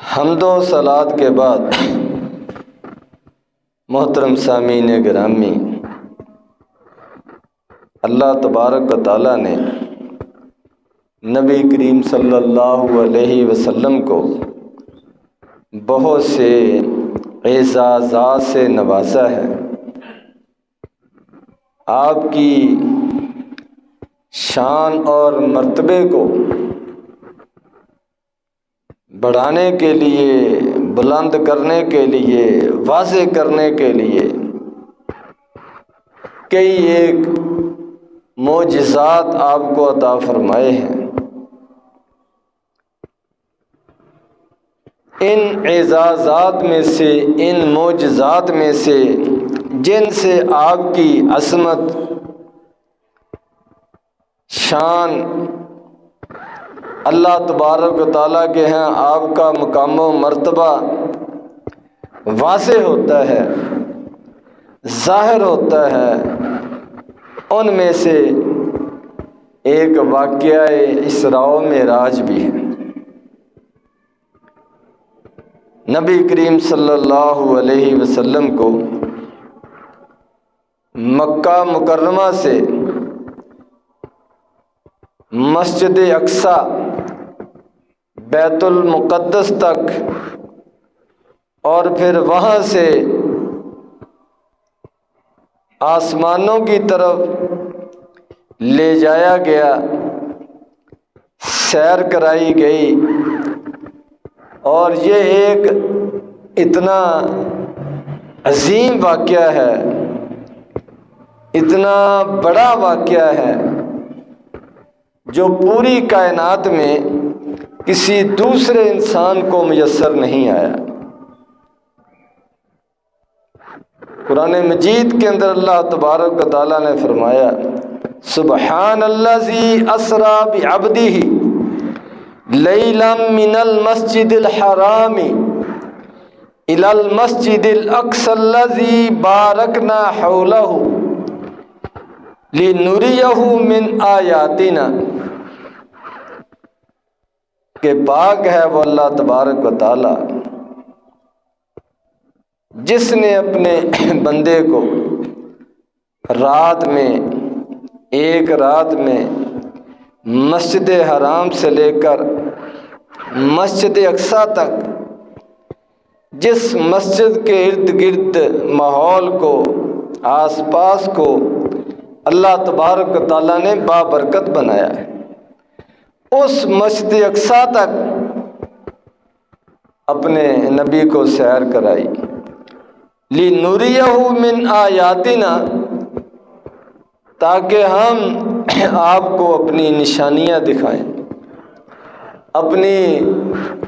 حمد و صلات کے بعد محترم سامعین گرامی، اللہ تبارک و تعالیٰ نے نبی کریم صلی اللہ علیہ وسلم کو بہت سے اعزازات سے نوازا ہے۔ آپ کی شان اور مرتبے کو بڑھانے کے لیے، بلند کرنے کے لیے، واضح کرنے کے لیے کئی ایک معجزات آپ کو عطا فرمائے ہیں۔ ان اعزازات میں سے، ان معجزات میں سے جن سے آپ کی عظمت، شان اللہ تبارک و تعالیٰ کے ہاں آپ کا مقام و مرتبہ واضح ہوتا ہے، ظاہر ہوتا ہے، ان میں سے ایک واقعہ اسراء و معراج بھی ہے۔ نبی کریم صلی اللہ علیہ وسلم کو مکہ مکرمہ سے مسجد اقصی، بیت المقدس تک، اور پھر وہاں سے آسمانوں کی طرف لے جایا گیا، سیر کرائی گئی، اور یہ ایک اتنا عظیم واقعہ ہے، اتنا بڑا واقعہ ہے جو پوری کائنات میں کسی دوسرے انسان کو میسر نہیں آیا۔ قرآن مجید کے اندر اللہ تبارک و تعالیٰ نے فرمایا، سبحان الذی اسریٰ بعبدہ لیلا من المسجد الحرام الی المسجد الاقصی الذی بارکنا حولہ لنریہ من آیاتنا، کہ پاک ہے وہ اللہ تبارک و تعالی جس نے اپنے بندے کو رات میں، ایک رات میں مسجد حرام سے لے کر مسجد اقصی تک، جس مسجد کے ارد گرد ماحول کو، آس پاس کو اللہ تبارک و تعالیٰ نے بابرکت بنایا ہے، اس مسجد اقصی تک اپنے نبی کو سیر کرائی، لِنُرِيَهُ مِنْ آیاتنا، تاکہ ہم آپ کو اپنی نشانیاں دکھائیں، اپنی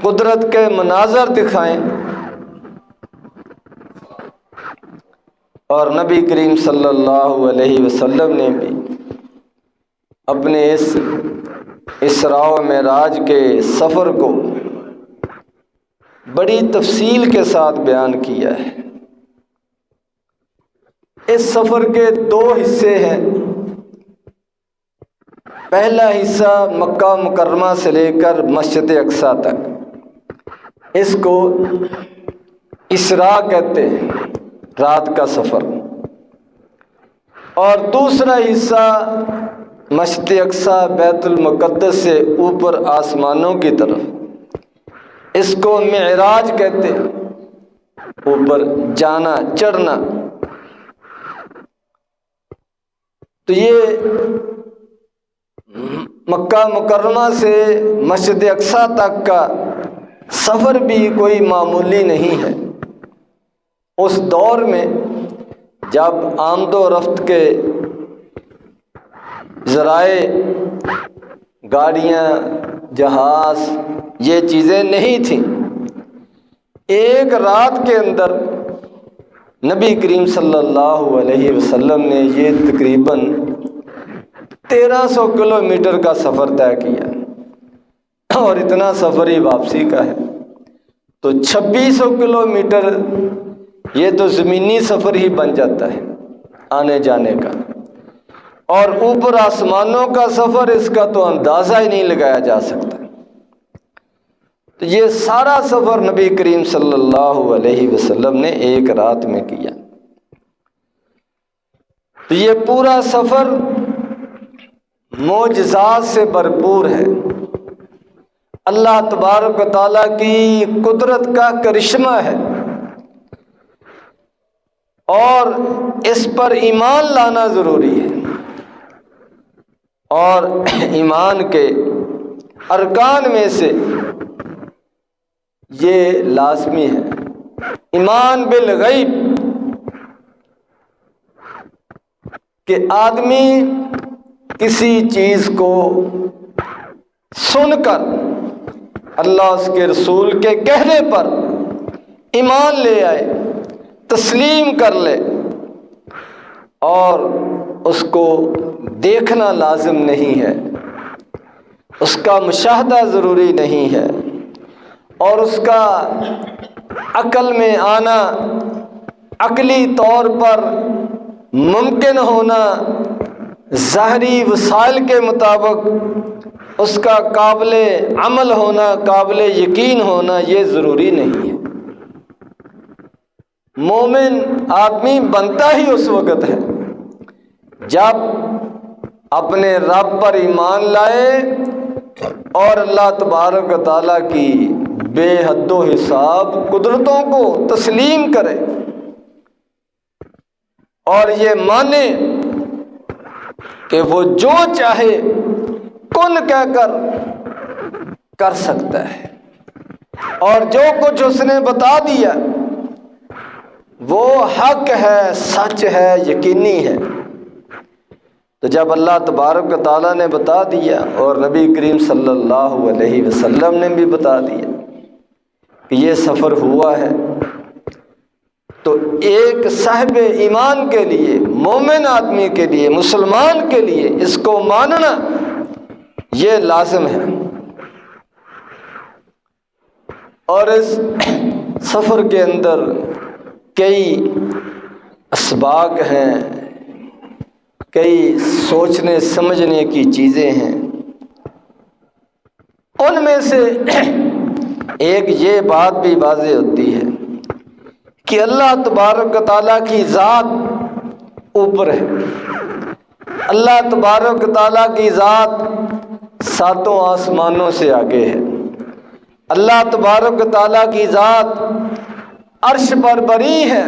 قدرت کے مناظر دکھائیں۔ اور نبی کریم صلی اللہ علیہ وسلم نے بھی اپنے اس اسراء و معراج کے سفر کو بڑی تفصیل کے ساتھ بیان کیا ہے۔ اس سفر کے دو حصے ہیں۔ پہلا حصہ مکہ مکرمہ سے لے کر مسجد اقصی تک، اس کو اسراء کہتے ہیں، رات کا سفر، اور دوسرا حصہ مسجد اقصی بیت المقدس سے اوپر آسمانوں کی طرف، اس کو معراج کہتے ہیں، اوپر جانا، چڑھنا۔ تو یہ مکہ مکرمہ سے مسجد اقصی تک کا سفر بھی کوئی معمولی نہیں ہے۔ اس دور میں جب آمد و رفت کے ذرائع، گاڑیاں، جہاز، یہ چیزیں نہیں تھیں، ایک رات کے اندر نبی کریم صلی اللہ علیہ وسلم نے یہ تقریباً 1300 کلومیٹر کا سفر طے کیا، اور اتنا سفر ہی واپسی کا ہے، تو 2600 کلومیٹر یہ تو زمینی سفر ہی بن جاتا ہے آنے جانے کا، اور اوپر آسمانوں کا سفر، اس کا تو اندازہ ہی نہیں لگایا جا سکتا۔ تو یہ سارا سفر نبی کریم صلی اللہ علیہ وسلم نے ایک رات میں کیا۔ تو یہ پورا سفر معجزات سے بھرپور ہے، اللہ تبارک و تعالیٰ کی قدرت کا کرشمہ ہے، اور اس پر ایمان لانا ضروری ہے، اور ایمان کے ارکان میں سے یہ لازمی ہے ایمان بالغیب، کہ آدمی کسی چیز کو سن کر اللہ اس کے رسول کے کہنے پر ایمان لے آئے، تسلیم کر لے، اور اس کو دیکھنا لازم نہیں ہے، اس کا مشاہدہ ضروری نہیں ہے، اور اس کا عقل میں آنا، عقلی طور پر ممکن ہونا، ظاہری وسائل کے مطابق اس کا قابل عمل ہونا، قابل یقین ہونا، یہ ضروری نہیں ہے۔ مومن آدمی بنتا ہی اس وقت ہے جب اپنے رب پر ایمان لائے اور اللہ تبارک و تعالیٰ کی بے حد و حساب قدرتوں کو تسلیم کرے، اور یہ مانے کہ وہ جو چاہے کن کہہ کر سکتا ہے، اور جو کچھ اس نے بتا دیا وہ حق ہے، سچ ہے، یقینی ہے۔ تو جب اللہ تبارک و تعالیٰ نے بتا دیا اور نبی کریم صلی اللہ علیہ وسلم نے بھی بتا دیا کہ یہ سفر ہوا ہے، تو ایک صاحب ایمان کے لیے، مومن آدمی کے لیے، مسلمان کے لیے اس کو ماننا یہ لازم ہے۔ اور اس سفر کے اندر کئی اسباق ہیں، کئی سوچنے سمجھنے کی چیزیں ہیں۔ ان میں سے ایک یہ بات بھی واضح ہوتی ہے کہ اللہ تبارک و تعالیٰ کی ذات اوپر ہے، اللہ تبارک و تعالیٰ کی ذات ساتوں آسمانوں سے آگے ہے، اللہ تبارک و تعالیٰ کی ذات عرش پر بری ہے۔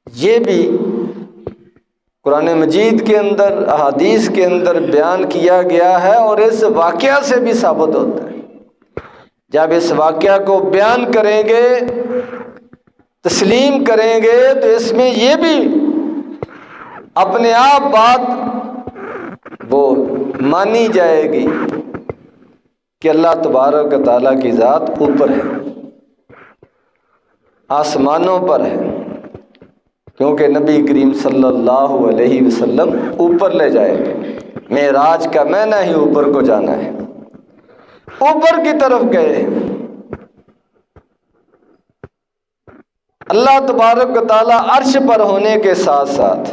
یہ بھی قرآن مجید کے اندر، احادیث کے اندر بیان کیا گیا ہے، اور اس واقعہ سے بھی ثابت ہوتا ہے۔ جب اس واقعہ کو بیان کریں گے، تسلیم کریں گے، تو اس میں یہ بھی اپنے آپ بات وہ مانی جائے گی کہ اللہ تبارک و تعالیٰ کی ذات اوپر ہے، آسمانوں پر ہے، کیونکہ نبی کریم صلی اللہ علیہ وسلم اوپر لے جائے گے۔ معراج کا معنی ہی اوپر کو جانا ہے، اوپر کی طرف گئے۔ اللہ تبارک و تعالیٰ عرش پر ہونے کے ساتھ ساتھ،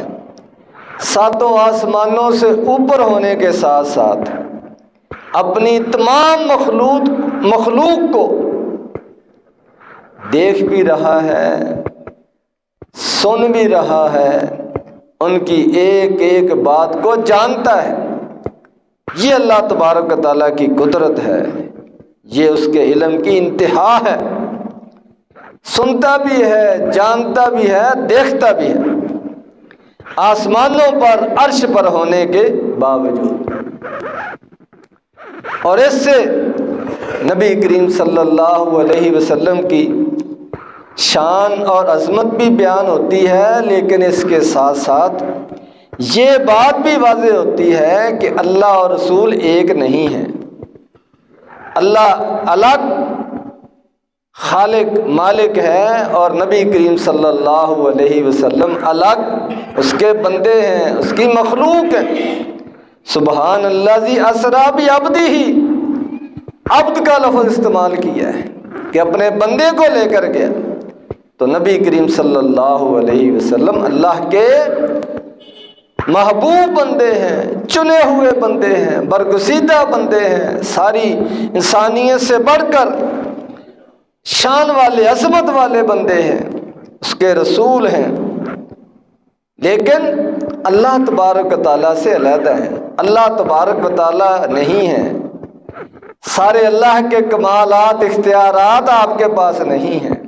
ساتوں آسمانوں سے اوپر ہونے کے ساتھ ساتھ، اپنی تمام مخلوق کو دیکھ بھی رہا ہے، سن بھی رہا ہے، ان کی ایک ایک بات کو جانتا ہے۔ یہ اللہ تبارک و تعالیٰ کی قدرت ہے، یہ اس کے علم کی انتہا ہے، سنتا بھی ہے، جانتا بھی ہے، دیکھتا بھی ہے، آسمانوں پر عرش پر ہونے کے باوجود۔ اور اس سے نبی کریم صلی اللہ علیہ وسلم کی شان اور عظمت بھی بیان ہوتی ہے، لیکن اس کے ساتھ ساتھ یہ بات بھی واضح ہوتی ہے کہ اللہ اور رسول ایک نہیں ہیں۔ اللہ الگ خالق مالک ہے، اور نبی کریم صلی اللہ علیہ وسلم الگ اس کے بندے ہیں، اس کی مخلوق ہیں۔ سبحان الذی اسریٰ بعبدہ، عبد کا لفظ استعمال کیا ہے کہ اپنے بندے کو لے کر گیا۔ تو نبی کریم صلی اللہ علیہ وسلم اللہ کے محبوب بندے ہیں، چنے ہوئے بندے ہیں، برگزیدہ بندے ہیں، ساری انسانیت سے بڑھ کر شان والے، عظمت والے بندے ہیں، اس کے رسول ہیں، لیکن اللہ تبارک و تعالیٰ سے علیحدہ ہیں۔ اللہ تبارک و تعالیٰ نہیں ہیں، سارے اللہ کے کمالات، اختیارات آپ کے پاس نہیں ہیں،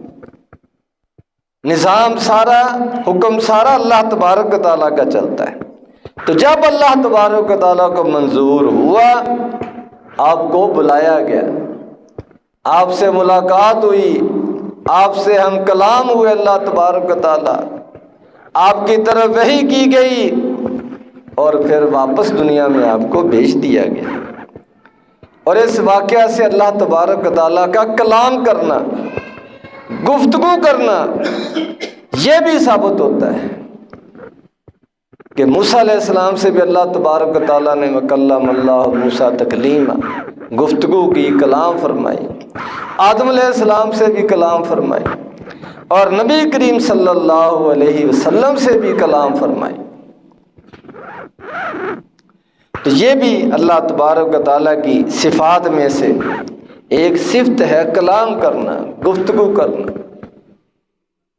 نظام سارا، حکم سارا اللہ تبارک و تعالیٰ کا چلتا ہے۔ تو جب اللہ تبارک و تعالیٰ کو منظور ہوا، آپ کو بلایا گیا، آپ سے ملاقات ہوئی، آپ سے ہم کلام ہوئے، اللہ تبارک و تعالیٰ آپ کی طرف وحی کی گئی، اور پھر واپس دنیا میں آپ کو بھیج دیا گیا۔ اور اس واقعہ سے اللہ تبارک و تعالیٰ کا کلام کرنا، گفتگو کرنا، یہ بھی ثابت ہوتا ہے کہ موسیٰ علیہ السلام سے بھی اللہ تبارک و تعالیٰ نے وَكَلَّمَ اللَّهُ مُوسَىٰ تَكْلِيمًا، گفتگو کی، کلام فرمائی۔ آدم علیہ السلام سے بھی کلام فرمائی، اور نبی کریم صلی اللہ علیہ وسلم سے بھی کلام فرمائی۔ تو یہ بھی اللہ تبارک و تعالیٰ کی صفات میں سے ایک صفت ہے، کلام کرنا، گفتگو کرنا،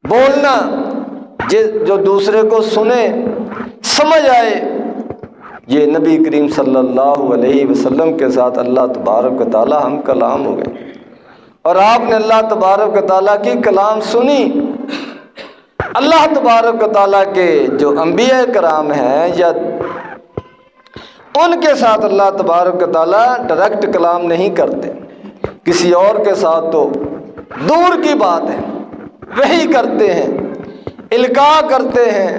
بولنا، جو دوسرے کو سنے، سمجھ آئے۔ یہ نبی کریم صلی اللہ علیہ وسلم کے ساتھ اللہ تبارک و تعالیٰ ہم کلام ہو گئے، اور آپ نے اللہ تبارک و تعالیٰ کی کلام سنی۔ اللہ تبارک و تعالیٰ کے جو انبیاء کرام ہیں، یا ان کے ساتھ اللہ تبارک و تعالیٰ ڈائریکٹ کلام نہیں کرتے، کسی اور کے ساتھ تو دور کی بات ہے، وحی کرتے ہیں، القاء کرتے ہیں،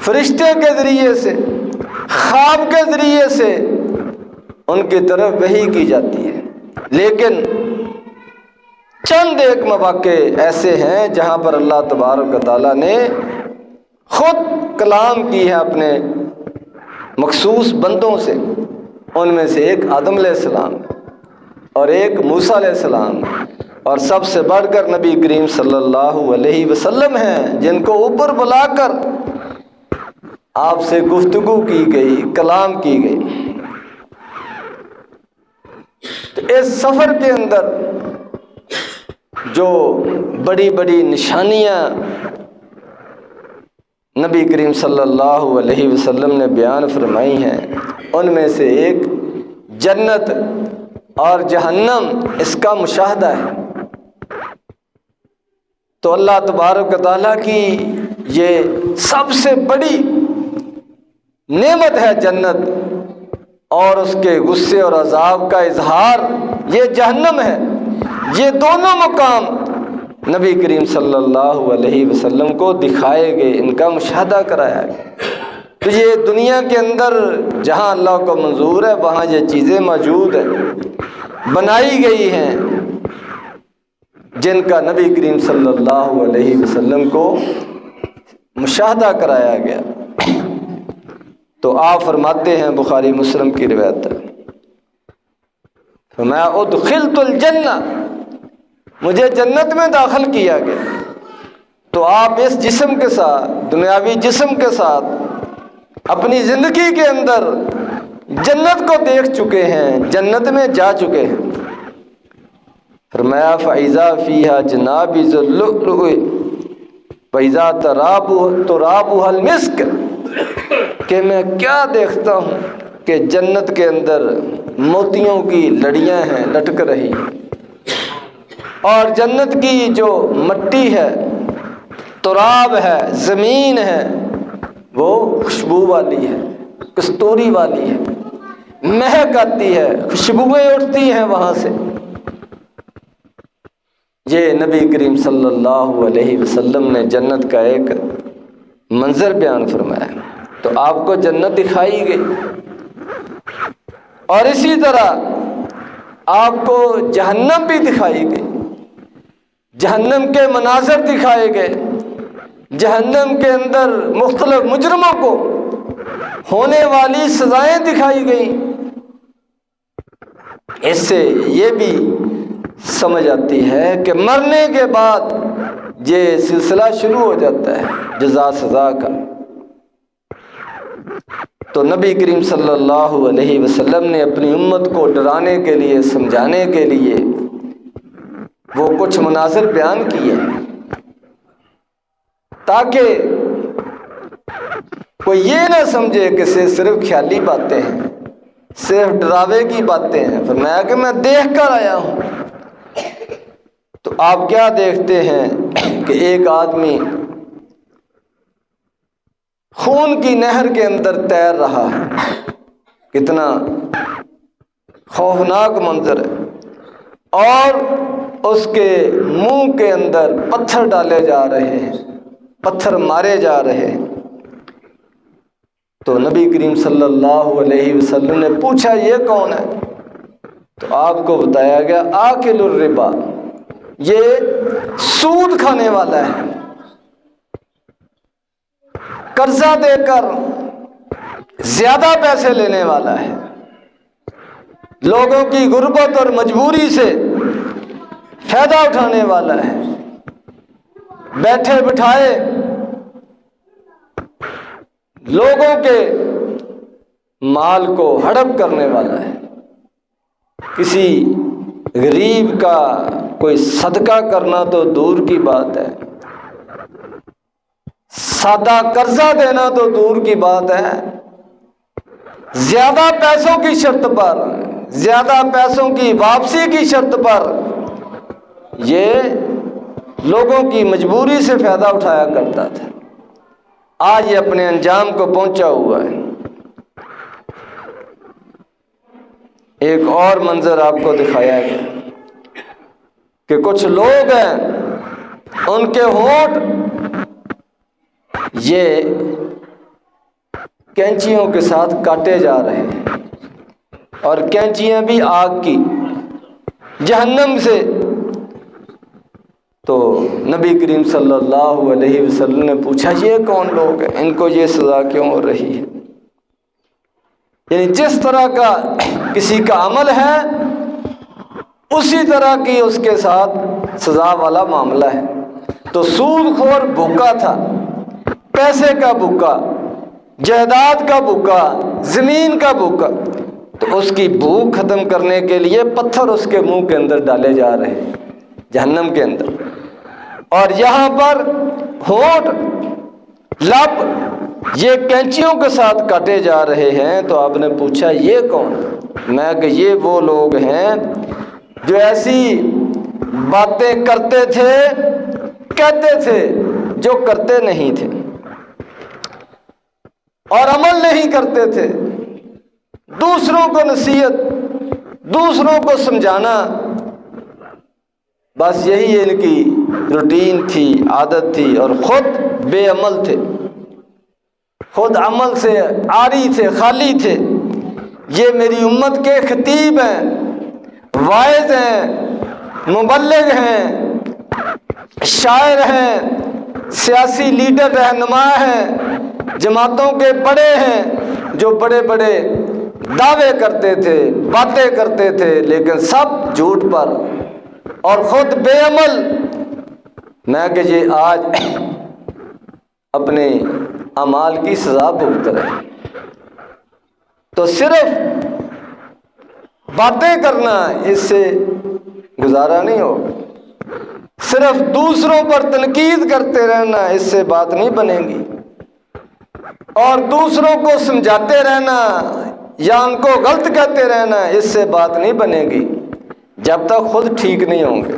فرشتے کے ذریعے سے، خواب کے ذریعے سے ان کی طرف وحی کی جاتی ہے۔ لیکن چند ایک مواقع ایسے ہیں جہاں پر اللہ تبارک و تعالیٰ نے خود کلام کی ہے اپنے مخصوص بندوں سے، ان میں سے ایک آدم علیہ السلام اور ایک موسیٰ علیہ السلام، اور سب سے بڑھ کر نبی کریم صلی اللہ علیہ وسلم ہیں، جن کو اوپر بلا کر آپ سے گفتگو کی گئی، کلام کی گئی۔ تو اس سفر کے اندر جو بڑی بڑی نشانیاں نبی کریم صلی اللہ علیہ وسلم نے بیان فرمائی ہیں، ان میں سے ایک جنت اور جہنم، اس کا مشاہدہ ہے۔ تو اللہ تبارک و تعالیٰ کی یہ سب سے بڑی نعمت ہے جنت، اور اس کے غصے اور عذاب کا اظہار یہ جہنم ہے۔ یہ دونوں مقام نبی کریم صلی اللہ علیہ وسلم کو دکھائے گئے، ان کا مشاہدہ کرایا گیا۔ تو یہ دنیا کے اندر جہاں اللہ کو منظور ہے، وہاں یہ چیزیں موجود ہیں، بنائی گئی ہیں، جن کا نبی کریم صلی اللہ علیہ وسلم کو مشاہدہ کرایا گیا۔ تو آپ فرماتے ہیں، بخاری مسلم کی روایت ہے، فَمَا أُدْخِلْتُ الْجَنَّةَ، مجھے جنت میں داخل کیا گیا۔ تو آپ اس جسم کے ساتھ، دنیاوی جسم کے ساتھ، اپنی زندگی کے اندر جنت کو دیکھ چکے ہیں، جنت میں جا چکے ہیں۔ فرمایا فَإِذَا فِيهَا جَنَابِيزُ اللُّؤْلُؤِ وَإِذَا تُرَابُهَا الْمِسْكُ، کہ میں کیا دیکھتا ہوں کہ جنت کے اندر موتیوں کی لڑیاں ہیں لٹک رہی، اور جنت کی جو مٹی ہے، تراب ہے، زمین ہے، وہ خوشبو والی ہے، کستوری والی ہے، مہک آتی ہے، خوشبوئیں اٹھتی ہیں وہاں سے۔ یہ نبی کریم صلی اللہ علیہ وسلم نے جنت کا ایک منظر بیان فرمایا، تو آپ کو جنت دکھائی گئی، اور اسی طرح آپ کو جہنم بھی دکھائی گئی، جہنم کے مناظر دکھائے گئے، جہنم کے اندر مختلف مجرموں کو ہونے والی سزائیں دکھائی گئیں۔ اس سے یہ بھی سمجھ آتی ہے کہ مرنے کے بعد یہ سلسلہ شروع ہو جاتا ہے جزا سزا کا۔ تو نبی کریم صلی اللہ علیہ وسلم نے اپنی امت کو ڈرانے کے لیے، سمجھانے کے لیے وہ کچھ مناظر بیان کیے تاکہ کوئی یہ نہ سمجھے کہ صرف خیالی باتیں ہیں، صرف ڈراوے کی باتیں ہیں۔ فرمایا کہ میں دیکھ کر آیا ہوں۔ تو آپ کیا دیکھتے ہیں کہ ایک آدمی خون کی نہر کے اندر تیر رہا ہے، کتنا خوفناک منظر ہے، اور اس کے منہ کے اندر پتھر ڈالے جا رہے ہیں، پتھر مارے جا رہے ہیں۔ تو نبی کریم صلی اللہ علیہ وسلم نے پوچھا یہ کون ہے؟ تو آپ کو بتایا گیا آکل الربا، یہ سود کھانے والا ہے، قرضہ دے کر زیادہ پیسے لینے والا ہے، لوگوں کی غربت اور مجبوری سے فائدہ اٹھانے والا ہے، بیٹھے بٹھائے لوگوں کے مال کو ہڑپ کرنے والا ہے۔ کسی غریب کا کوئی صدقہ کرنا تو دور کی بات ہے، سادہ قرضہ دینا تو دور کی بات ہے، زیادہ پیسوں کی شرط پر، زیادہ پیسوں کی واپسی کی شرط پر یہ لوگوں کی مجبوری سے فائدہ اٹھایا کرتا تھا۔ آج یہ اپنے انجام کو پہنچا ہوا ہے۔ ایک اور منظر آپ کو دکھایا گیا کہ کچھ لوگ ہیں، ان کے ہونٹ یہ کینچیوں کے ساتھ کاٹے جا رہے ہیں، اور کینچیاں بھی آگ کی، جہنم سے۔ تو نبی کریم صلی اللہ علیہ وسلم نے پوچھا یہ کون لوگ ہیں، ان کو یہ سزا کیوں ہو رہی ہے؟ یعنی جس طرح کا کسی کا عمل ہے اسی طرح کی اس کے ساتھ سزا والا معاملہ ہے۔ تو سود خور بھوکا تھا، پیسے کا بھوکا، جائیداد کا بھوکا، زمین کا بھوکا، تو اس کی بھوک ختم کرنے کے لیے پتھر اس کے منہ کے اندر ڈالے جا رہے ہیں جہنم کے اندر، اور یہاں پر ہونٹ، لب یہ کینچیوں کے ساتھ کاٹے جا رہے ہیں۔ تو آپ نے پوچھا یہ کون؟ میں کہ یہ وہ لوگ ہیں جو ایسی باتیں کرتے تھے، کہتے تھے جو کرتے نہیں تھے، اور عمل نہیں کرتے تھے، دوسروں کو نصیحت، دوسروں کو سمجھانا، بس یہی ان کی روٹین تھی، عادت تھی، اور خود بے عمل تھے، خود عمل سے عاری تھے، خالی تھے۔ یہ میری امت کے خطیب ہیں، واعظ ہیں، مبلغ ہیں، شاعر ہیں، سیاسی لیڈر، رہنما ہیں، جماعتوں کے بڑے ہیں، جو بڑے بڑے دعوے کرتے تھے، باتیں کرتے تھے، لیکن سب جھوٹ پر، اور خود بے عمل۔ میں کہ یہ آج اپنے اعمال کی سزا بھگت رہے۔ تو صرف باتیں کرنا اس سے گزارا نہیں ہوگا، صرف دوسروں پر تنقید کرتے رہنا اس سے بات نہیں بنے گی، اور دوسروں کو سمجھاتے رہنا یا ان کو غلط کہتے رہنا اس سے بات نہیں بنے گی جب تک خود ٹھیک نہیں ہوں گے،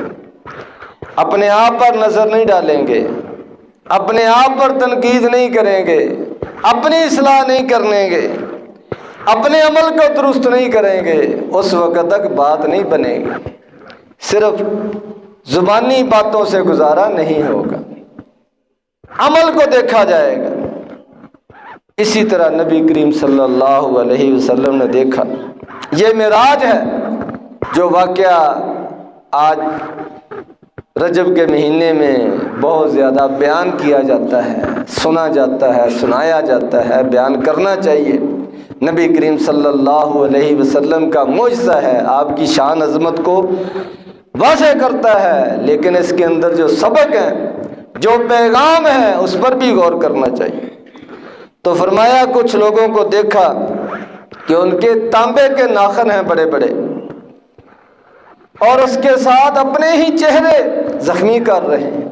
اپنے آپ پر نظر نہیں ڈالیں گے، اپنے آپ پر تنقید نہیں کریں گے، اپنی اصلاح نہیں کریں گے، اپنے عمل کو درست نہیں کریں گے، اس وقت تک بات نہیں بنے گی۔ صرف زبانی باتوں سے گزارا نہیں ہوگا، عمل کو دیکھا جائے گا۔ اسی طرح نبی کریم صلی اللہ علیہ وسلم نے دیکھا، یہ معراج ہے جو واقعہ آج رجب کے مہینے میں بہت زیادہ بیان کیا جاتا ہے، سنا جاتا ہے، سنایا جاتا ہے، بیان کرنا چاہیے۔ نبی کریم صلی اللہ علیہ وسلم کا معجزہ ہے، آپ کی شان عظمت کو واضح کرتا ہے، لیکن اس کے اندر جو سبق ہے، جو پیغام ہے، اس پر بھی غور کرنا چاہیے۔ تو فرمایا کچھ لوگوں کو دیکھا کہ ان کے تانبے کے ناخن ہیں بڑے بڑے، اور اس کے ساتھ اپنے ہی چہرے زخمی کر رہے ہیں،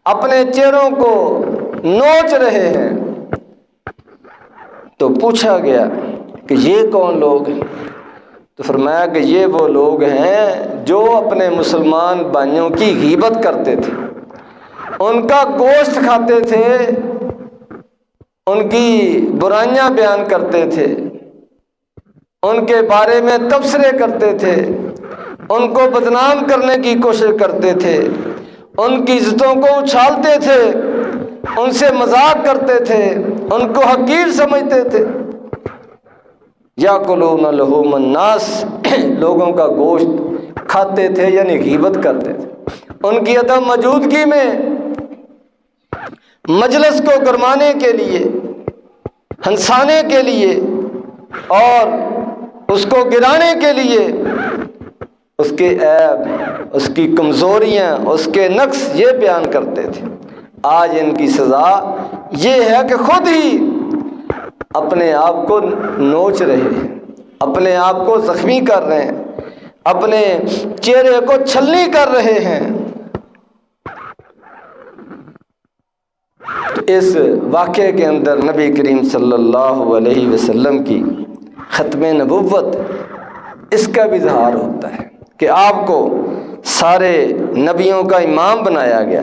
اپنے چہروں کو نوچ رہے ہیں۔ تو پوچھا گیا کہ یہ کون لوگ ہیں؟ تو فرمایا کہ یہ وہ لوگ ہیں جو اپنے مسلمان بھائیوں کی غیبت کرتے تھے، ان کا گوشت کھاتے تھے، ان کی برائیاں بیان کرتے تھے، ان کے بارے میں تبصرے کرتے تھے، ان کو بدنام کرنے کی کوشش کرتے تھے، ان کی عزتوں کو اچھالتے تھے، ان سے مذاق کرتے تھے، ان کو حقیر سمجھتے تھے۔ یاکلون لحوم الناس، لوگوں کا گوشت کھاتے تھے، یعنی غیبت کرتے تھے۔ ان کی عدم موجودگی میں مجلس کو گرمانے کے لیے، ہنسانے کے لیے اور اس کو گرانے کے لیے اس کے عیب، اس کی کمزوریاں، اس کے نقص یہ بیان کرتے تھے۔ آج ان کی سزا یہ ہے کہ خود ہی اپنے آپ کو نوچ رہے ہیں، اپنے آپ کو زخمی کر رہے ہیں، اپنے چہرے کو چھلنی کر رہے ہیں۔ اس واقعے کے اندر نبی کریم صلی اللہ علیہ وسلم کی ختم نبوت اس کا بھی اظہار ہوتا ہے کہ آپ کو سارے نبیوں کا امام بنایا گیا،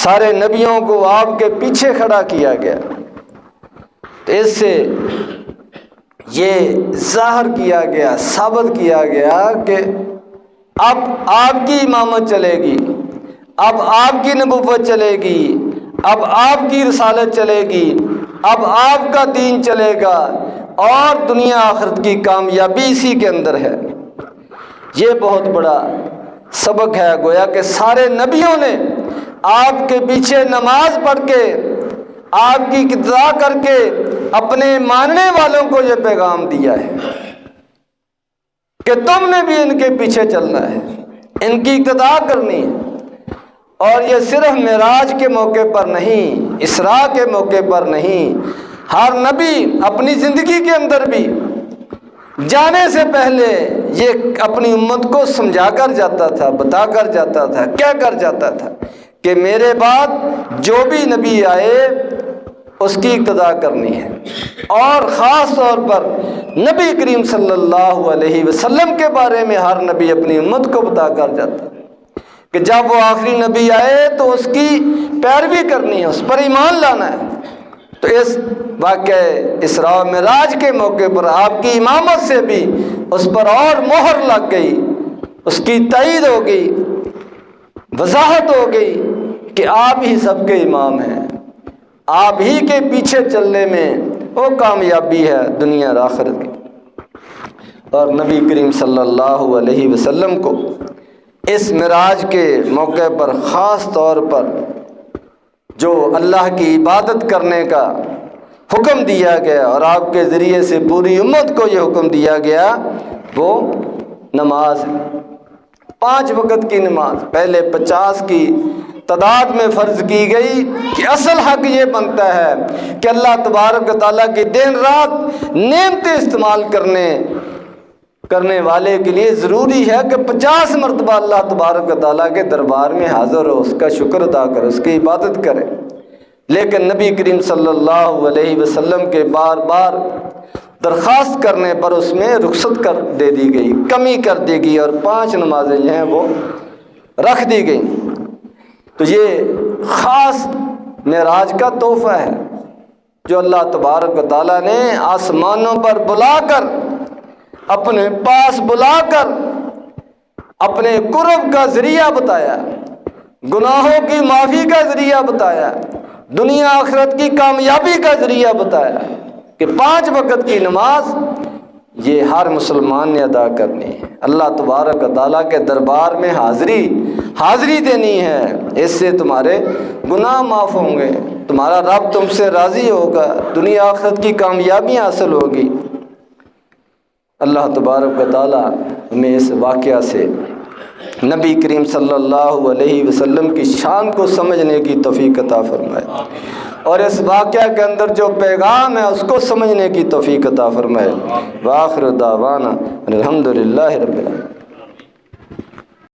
سارے نبیوں کو آپ کے پیچھے کھڑا کیا گیا۔ تو اس سے یہ ظاہر کیا گیا، ثابت کیا گیا کہ اب آپ کی امامت چلے گی، اب آپ کی نبوت چلے گی، اب آپ کی رسالت چلے گی، اب آپ کا دین چلے گا، اور دنیا آخرت کی کامیابی اسی کے اندر ہے۔ یہ بہت بڑا سبق ہے، گویا کہ سارے نبیوں نے آپ کے پیچھے نماز پڑھ کے، آپ کی اقتدا کر کے اپنے ماننے والوں کو یہ پیغام دیا ہے کہ تم نے بھی ان کے پیچھے چلنا ہے، ان کی اقتدا کرنی ہے۔ اور یہ صرف معراج کے موقع پر نہیں، اسراء کے موقع پر نہیں، ہر نبی اپنی زندگی کے اندر بھی جانے سے پہلے یہ اپنی امت کو سمجھا کر جاتا تھا، بتا کر جاتا تھا، کیا کر جاتا تھا کہ میرے بعد جو بھی نبی آئے اس کی اقتدا کرنی ہے۔ اور خاص طور پر نبی کریم صلی اللہ علیہ وسلم کے بارے میں ہر نبی اپنی امت کو بتا کر جاتا کہ جب وہ آخری نبی آئے تو اس کی پیروی کرنی ہے، اس پر ایمان لانا ہے۔ تو اس واقعہ اسراء و معراج کے موقع پر آپ کی امامت سے بھی اس پر اور مہر لگ گئی، اس کی تائید ہو گئی، وضاحت ہو گئی کہ آپ ہی سب کے امام ہیں، آپ ہی کے پیچھے چلنے میں وہ کامیابی ہے دنیا اور آخرت کی۔ اور نبی کریم صلی اللہ علیہ وسلم کو اس معراج کے موقع پر خاص طور پر جو اللہ کی عبادت کرنے کا حکم دیا گیا، اور آپ کے ذریعے سے پوری امت کو یہ حکم دیا گیا، وہ نماز ہے۔ 5 وقت کی نماز پہلے 50 کی تعداد میں فرض کی گئی کہ اصل حق یہ بنتا ہے کہ اللہ تبارک و تعالیٰ کی دن رات نعمتیں استعمال کرنے والے کے لیے ضروری ہے کہ 50 مرتبہ اللہ تبارک و تعالیٰ کے دربار میں حاضر ہو، اس کا شکر ادا کرے، اس کی عبادت کرے۔ لیکن نبی کریم صلی اللہ علیہ وسلم کے بار بار درخواست کرنے پر اس میں رخصت دے دی گئی، کمی کر دی گئی، اور 5 نمازیں جو ہیں وہ رکھ دی گئیں۔ تو یہ خاص معراج کا تحفہ ہے جو اللہ تبارک و تعالیٰ نے آسمانوں پر بلا کر، اپنے پاس بلا کر اپنے قرب کا ذریعہ بتایا، گناہوں کی معافی کا ذریعہ بتایا، دنیا آخرت کی کامیابی کا ذریعہ بتایا کہ 5 وقت کی نماز یہ ہر مسلمان نے ادا کرنی ہے۔ اللہ تبارک و تعالیٰ کے دربار میں حاضری دینی ہے، اس سے تمہارے گناہ معاف ہوں گے، تمہارا رب تم سے راضی ہوگا، دنیا آخرت کی کامیابی حاصل ہوگی۔ اللہ تبارک و تعالیٰ ہمیں اس واقعہ سے نبی کریم صلی اللہ علیہ وسلم کی شان کو سمجھنے کی توفیق عطا فرمائے۔ اور اس واقعہ کے اندر جو پیغام ہے اس کو سمجھنے کی توفیق عطا فرمائے۔ وآخر دعوانا الحمدللہ رب العالمین۔